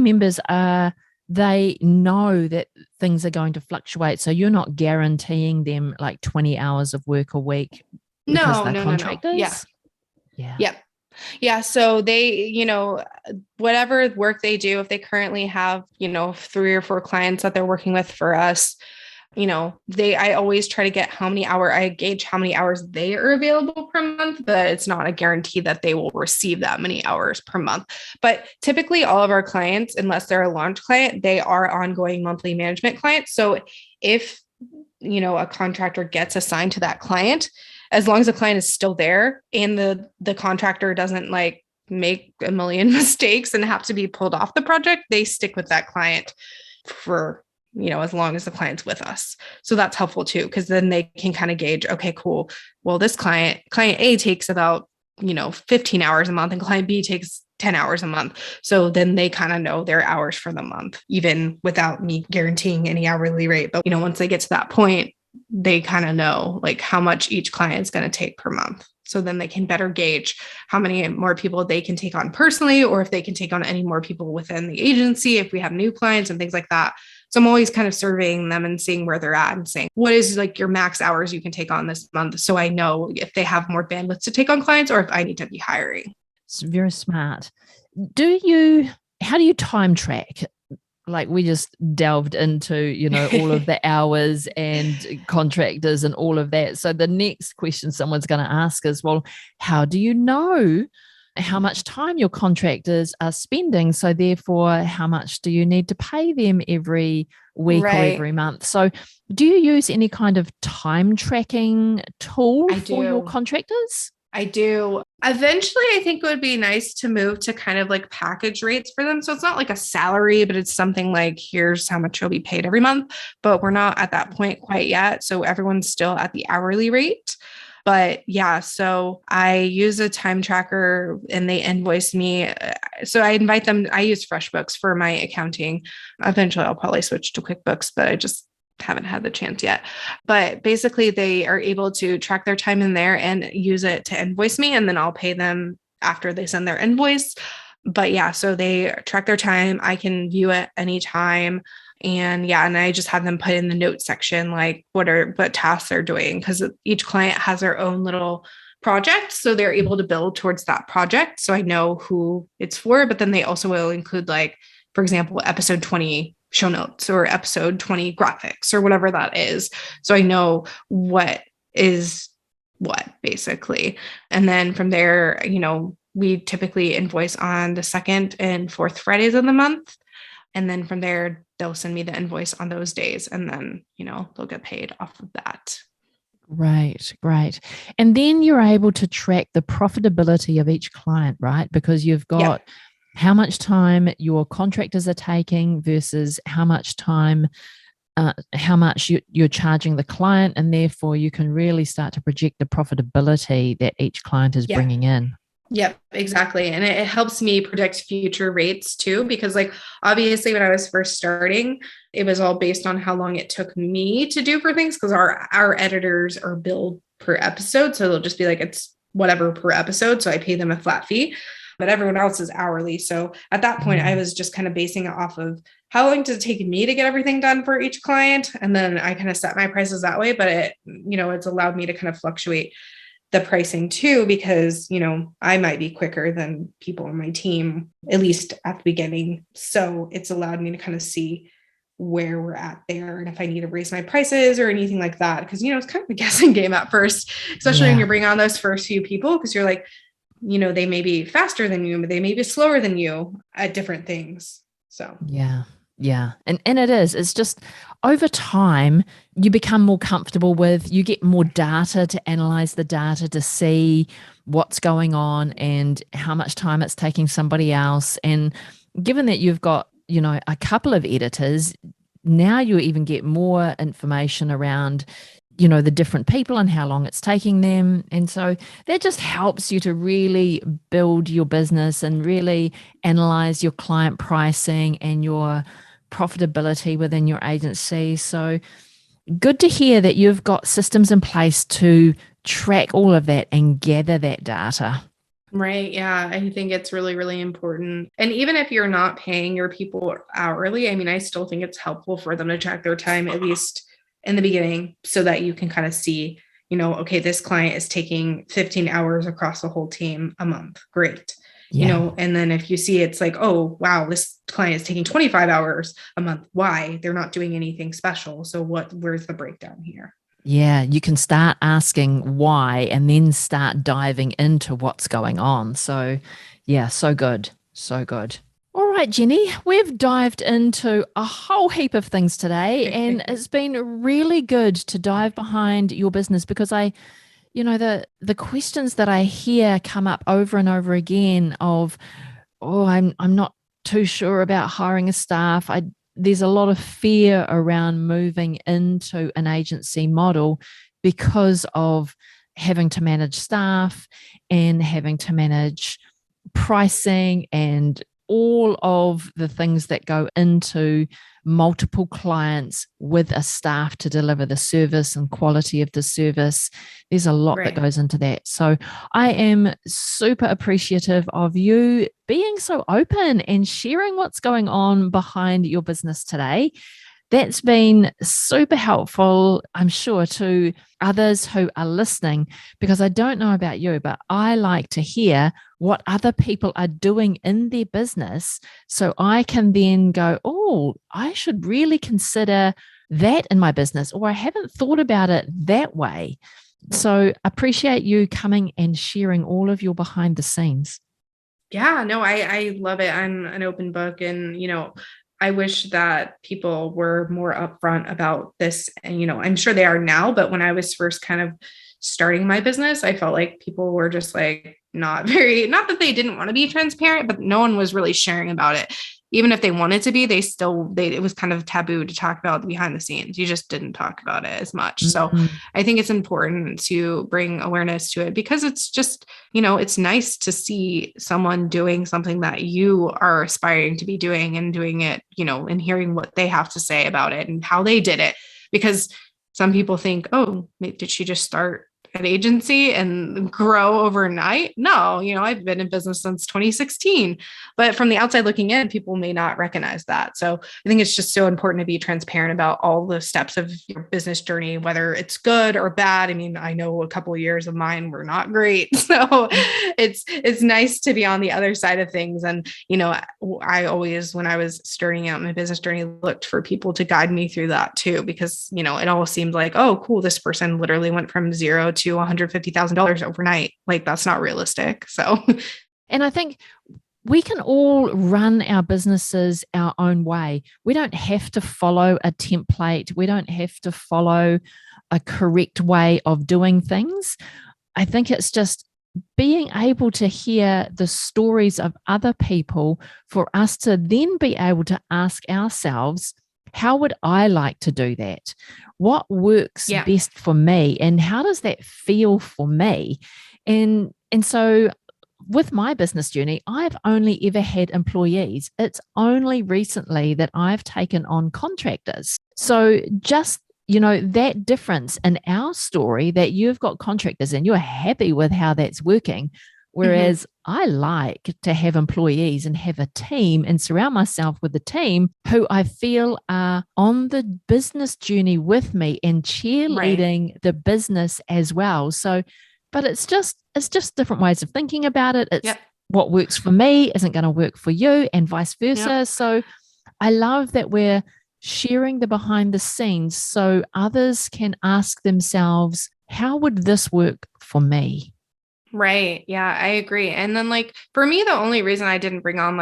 Speaker 1: members are, they know that things are going to fluctuate. So you're not guaranteeing them like 20 hours of work a week because they're contractors.
Speaker 2: No. Yeah. Yeah. So they, whatever work they do, if they currently have, 3 or 4 clients that they're working with for us, I always try to get I gauge how many hours they are available per month, but it's not a guarantee that they will receive that many hours per month. But typically all of our clients, unless they're a launch client, they are ongoing monthly management clients. So if a contractor gets assigned to that client, as long as the client is still there and the contractor doesn't like make a million mistakes and have to be pulled off the project, they stick with that client for as long as the client's with us. So that's helpful too, because then they can kind of gauge, okay, cool. Well, this client A takes about 15 hours a month and client B takes 10 hours a month. So then they kind of know their hours for the month, even without me guaranteeing any hourly rate. But, once they get to that point, they kind of know like how much each client is going to take per month. So then they can better gauge how many more people they can take on personally, or if they can take on any more people within the agency, if we have new clients and things like that. So I'm always kind of surveying them and seeing where they're at and saying, what is like your max hours you can take on this month? So I know if they have more bandwidth to take on clients or if I need to be hiring.
Speaker 1: It's very smart. How do you time track? Like we just delved into, all of the hours and contractors and all of that. So the next question someone's going to ask is, well, how do you know how much time your contractors are spending? So therefore, how much do you need to pay them every week or every month? So do you use any kind of time tracking tool for your contractors?
Speaker 2: I do. Eventually, I think it would be nice to move to kind of like package rates for them. So it's not like a salary, but it's something like, here's how much you'll be paid every month. But we're not at that point quite yet. So everyone's still at the hourly rate. But yeah, so I use a time tracker and they invoice me. So I invite them. I use FreshBooks for my accounting. Eventually, I'll probably switch to QuickBooks, but I just haven't had the chance yet. But basically they are able to track their time in there and use it to invoice me, and then I'll pay them after they send their invoice. But yeah, so they track their time. I can view it anytime. And I just have them put in the notes section, like what tasks they're doing, because each client has their own little project. So they're able to build towards that project. So I know who it's for, but then they also will include, like, for example, episode 20 show notes or episode 20 graphics or whatever that is. So I know what is what, basically. And then from there, we typically invoice on the second and fourth Fridays of the month. And then from there, they'll send me the invoice on those days. And then, they'll get paid off of that.
Speaker 1: Right. And then you're able to track the profitability of each client, right? Because you've got how much time your contractors are taking versus how much time, how much you're charging the client. And therefore you can really start to project the profitability that each client is bringing in.
Speaker 2: Yep, exactly. And it helps me predict future rates too, because like, obviously when I was first starting, it was all based on how long it took me to do for things, because our editors are billed per episode. So they'll just be like, it's whatever per episode. So I pay them a flat fee, but everyone else is hourly. So at that point, I was just kind of basing it off of how long does it take me to get everything done for each client. And then I kind of set my prices that way, but it's allowed me to kind of fluctuate the pricing too, because, I might be quicker than people on my team, at least at the beginning. So it's allowed me to kind of see where we're at there and if I need to raise my prices or anything like that. Because, it's kind of a guessing game at first, especially when you bring on those first few people, because you're like, they may be faster than you, but they may be slower than you at different things. So,
Speaker 1: yeah. And it's just over time, you become more comfortable with, you get more data to analyze the data to see what's going on and how much time it's taking somebody else. And given that you've got, a couple of editors, now you even get more information around, the different people and how long it's taking them. And so that just helps you to really build your business and really analyze your client pricing and your profitability within your agency. So good to hear that you've got systems in place to track all of that and gather that data.
Speaker 2: Right. Yeah. I think it's really, really important. And even if you're not paying your people hourly, I still think it's helpful for them to track their time, at least in the beginning, so that you can kind of see, okay, this client is taking 15 hours across the whole team a month. Great. And then if you see it's like, oh, wow, this client is taking 25 hours a month. Why? They're not doing anything special. So where's the breakdown here?
Speaker 1: Yeah, you can start asking why and then start diving into what's going on. So, yeah, so good. So good. All right. right, Jenny, we've dived into a whole heap of things today, and it's been really good to dive behind your business because the questions that I hear come up over and over again of, oh, I'm not too sure about hiring a staff. There's a lot of fear around moving into an agency model because of having to manage staff and having to manage pricing and all of the things that go into multiple clients with a staff to deliver the service and quality of the service. There's a lot that goes into that. So I am super appreciative of you being so open and sharing what's going on behind your business today. That's been super helpful, I'm sure, to others who are listening, because I don't know about you, but I like to hear what other people are doing in their business so I can then go, oh, I should really consider that in my business, or I haven't thought about it that way. So appreciate you coming and sharing all of your behind the scenes.
Speaker 2: Yeah, no, I love it. I'm an open book, and I wish that people were more upfront about this. And I'm sure they are now, but when I was first kind of starting my business, I felt like people were just like not that they didn't want to be transparent, but no one was really sharing about it. Even if they wanted to be, it was kind of taboo to talk about behind the scenes. You just didn't talk about it as much. So I think it's important to bring awareness to it, because it's just, it's nice to see someone doing something that you are aspiring to be doing, and doing it, and hearing what they have to say about it and how they did it. Because some people think, oh, did she just start an agency and grow overnight? No, I've been in business since 2016, but from the outside looking in, people may not recognize that. So I think it's just so important to be transparent about all the steps of your business journey, whether it's good or bad. I mean, I know a couple of years of mine were not great. So it's nice to be on the other side of things. And, I always, when I was starting out my business journey, looked for people to guide me through that too, because, it all seemed like, oh, cool, this person literally went from zero to $150,000 overnight. Like, that's not realistic. So,
Speaker 1: and I think we can all run our businesses our own way. We don't have to follow a template. We don't have to follow a correct way of doing things. I think it's just being able to hear the stories of other people for us to then be able to ask ourselves, how would I like to do that? What works best for me? And how does that feel for me? And so with my business journey, I've only ever had employees. It's only recently that I've taken on contractors. So just, that difference in our story, that you've got contractors and you're happy with how that's working. Whereas I like to have employees and have a team and surround myself with a team who I feel are on the business journey with me and cheerleading the business as well. So, but it's just different ways of thinking about it. It's what works for me isn't going to work for you, and vice versa. So I love that we're sharing the behind the scenes so others can ask themselves, how would this work for me?
Speaker 2: Right. Yeah, I agree. And then for me, the only reason I didn't bring on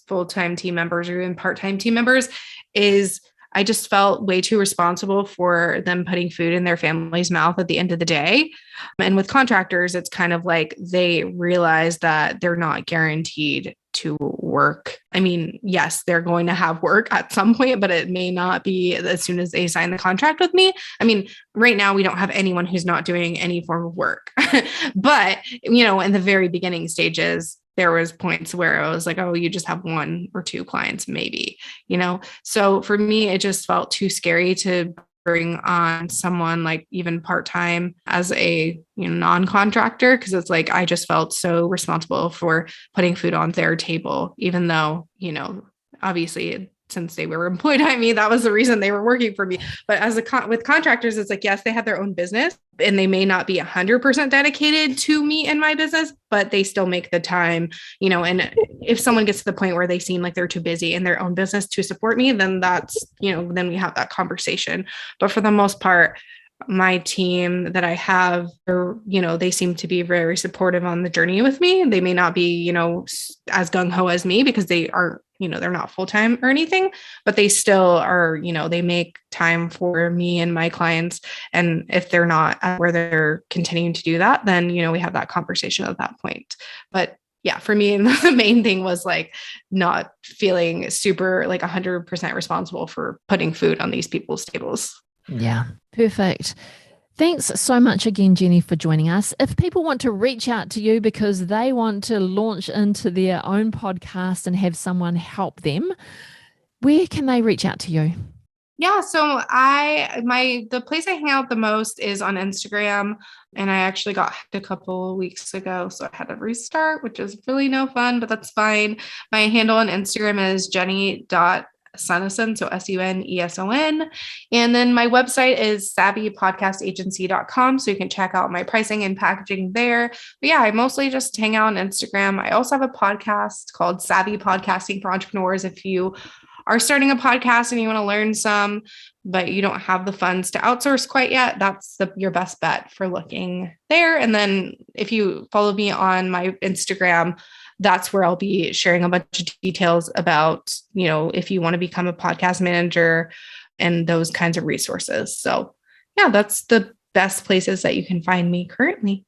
Speaker 2: full-time team members or even part-time team members is I just felt way too responsible for them putting food in their family's mouth at the end of the day. And with contractors, it's kind of like they realize that they're not guaranteed to work. I mean, yes, they're going to have work at some point, but it may not be as soon as they sign the contract with me. I mean, right now we don't have anyone who's not doing any form of work. But, in the very beginning stages, there was points where I was like, oh, you just have one or two clients, maybe, So for me, it just felt too scary to bring on someone even part-time as a non-contractor, because it's I just felt so responsible for putting food on their table, even though obviously since they were employed by me, that was the reason they were working for me. But with contractors, it's yes, they have their own business and they may not be 100% dedicated to me and my business, but they still make the time, and if someone gets to the point where they seem like they're too busy in their own business to support me, then that's, then we have that conversation. But for the most part, my team that I have, they seem to be very supportive on the journey with me. They may not be, as gung ho as me because they aren't, they're not full time or anything, but they still are, they make time for me and my clients. And if they're not where they're continuing to do that, then, we have that conversation at that point. But yeah, for me, the main thing was like not feeling super like 100% responsible for putting food on these people's tables.
Speaker 1: Yeah, perfect. Thanks so much again, Jenny, for joining us. If people want to reach out to you because they want to launch into their own podcast and have someone help them, where can they reach out to you?
Speaker 2: Yeah, so the place I hang out the most is on Instagram, and I actually got hacked a couple of weeks ago, so I had to restart, which is really no fun, but that's fine. My handle on Instagram is Jenny.Suneson, so Suneson. And then my website is savvypodcastagency.com, so you can check out my pricing and packaging there. But yeah, I mostly just hang out on Instagram. I also have a podcast called Savvy Podcasting for Entrepreneurs. If you are starting a podcast and you want to learn some, but you don't have the funds to outsource quite yet, that's your best bet for looking there. And then if you follow me on my Instagram, that's where I'll be sharing a bunch of details about, if you want to become a podcast manager and those kinds of resources. So yeah, that's the best places that you can find me currently.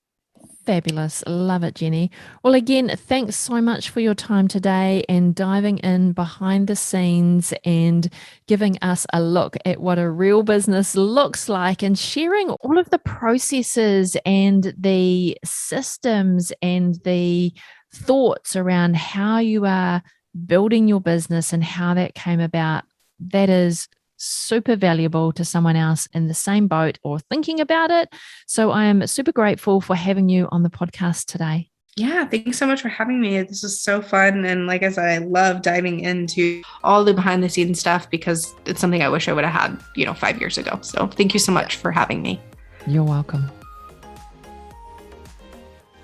Speaker 1: Fabulous. Love it, Jenny. Well, again, thanks so much for your time today and diving in behind the scenes and giving us a look at what a real business looks like and sharing all of the processes and the systems and the thoughts around how you are building your business and how that came about. That is super valuable to someone else in the same boat or thinking about it. So I am super grateful for having you on the podcast today.
Speaker 2: Yeah, thanks so much for having me. This is so fun. And like I said, I love diving into all the behind the scenes stuff because it's something I wish I would have had, 5 years ago. So thank you so much for having me.
Speaker 1: You're welcome.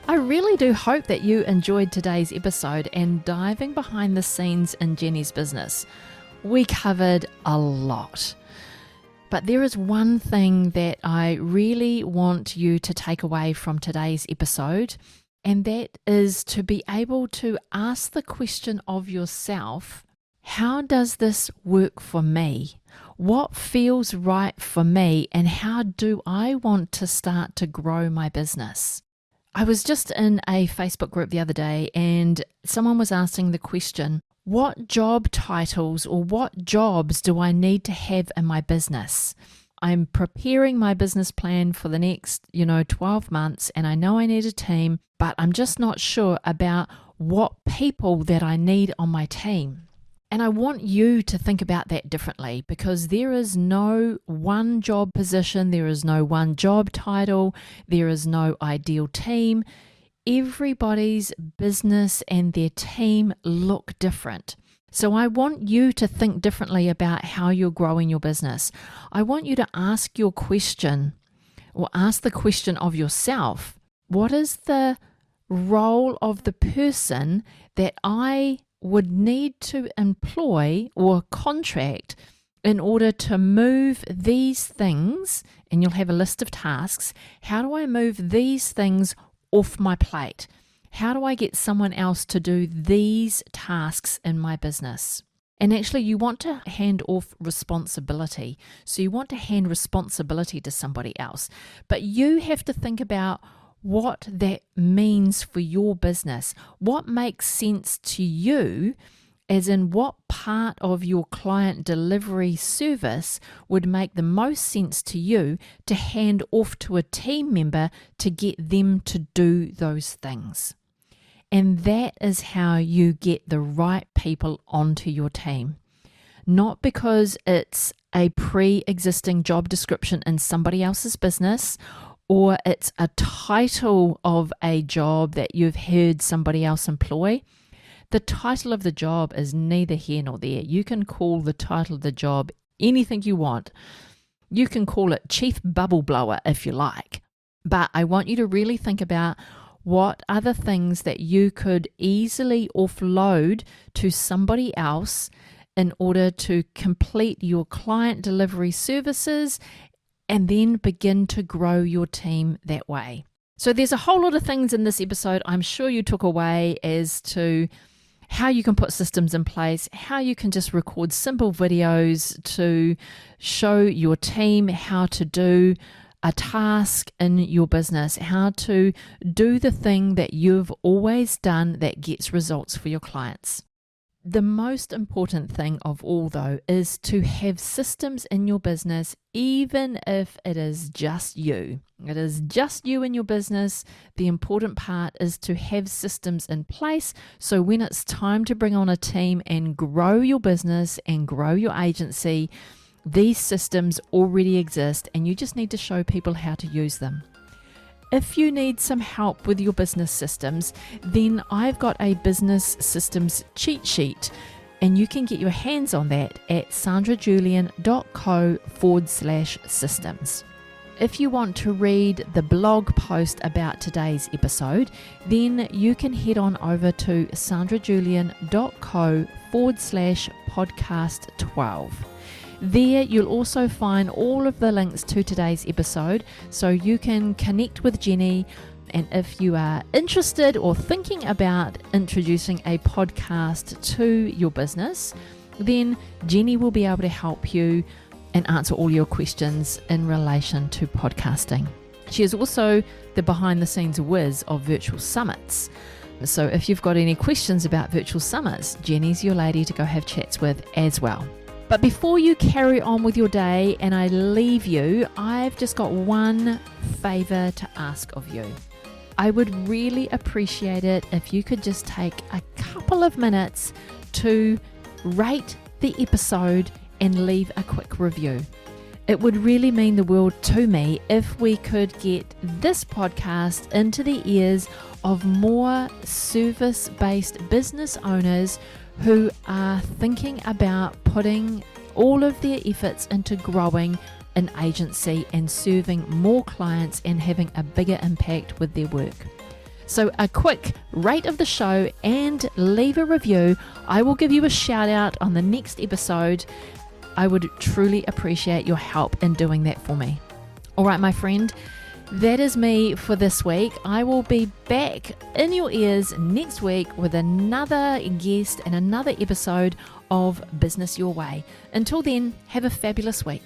Speaker 1: I really do hope that you enjoyed today's episode and diving behind the scenes in Jenny's business. We covered a lot. But there is one thing that I really want you to take away from today's episode, and that is to be able to ask the question of yourself, how does this work for me? What feels right for me, and how do I want to start to grow my business? I was just in a Facebook group the other day, and someone was asking the question, what job titles or what jobs do I need to have in my business? I'm preparing my business plan for the next, 12 months, and I know I need a team, but I'm just not sure about what people that I need on my team. And I want you to think about that differently because there is no one job position, there is no one job title, there is no ideal team. Everybody's business and their team look different. So I want you to think differently about how you're growing your business. I want you to ask your question or ask the question of yourself, what is the role of the person that I would need to employ or contract in order to move these things, and you'll have a list of tasks. How do I move these things off my plate? How do I get someone else to do these tasks in my business? And actually, you want to hand off responsibility. So you want to hand responsibility to somebody else. But you have to think about what that means for your business. What makes sense to you, as in what part of your client delivery service would make the most sense to you to hand off to a team member to get them to do those things. And that is how you get the right people onto your team. Not because it's a pre-existing job description in somebody else's business, or it's a title of a job that you've heard somebody else employ. The title of the job is neither here nor there. You can call the title of the job anything you want. You can call it Chief Bubble Blower if you like. But I want you to really think about what are the things that you could easily offload to somebody else in order to complete your client delivery services and then begin to grow your team that way. So there's a whole lot of things in this episode I'm sure you took away as to how you can put systems in place, how you can just record simple videos to show your team how to do a task in your business, how to do the thing that you've always done that gets results for your clients. The most important thing of all, though, is to have systems in your business, even if it is just you. It is just you in your business. The important part is to have systems in place so when it's time to bring on a team and grow your business and grow your agency, these systems already exist and you just need to show people how to use them. If you need some help with your business systems, then I've got a business systems cheat sheet, and you can get your hands on that at sandrajulian.co/systems. If you want to read the blog post about today's episode, then you can head on over to sandrajulian.co/podcast12. There you'll also find all of the links to today's episode so you can connect with Jenny, and if you are interested or thinking about introducing a podcast to your business, then Jenny will be able to help you and answer all your questions in relation to podcasting. She is also the behind the scenes whiz of virtual summits. So if you've got any questions about virtual summits, Jenny's your lady to go have chats with as well. But before you carry on with your day and I leave you, I've just got one favor to ask of you. I would really appreciate it if you could just take a couple of minutes to rate the episode and leave a quick review. It would really mean the world to me if we could get this podcast into the ears of more service-based business owners who are thinking about putting all of their efforts into growing an agency and serving more clients and having a bigger impact with their work. So a quick rate of the show and leave a review. I will give you a shout out on the next episode. I would truly appreciate your help in doing that for me. All right, my friend, that is me for this week. I will be back in your ears next week with another guest and another episode of Business Your Way. Until then, have a fabulous week.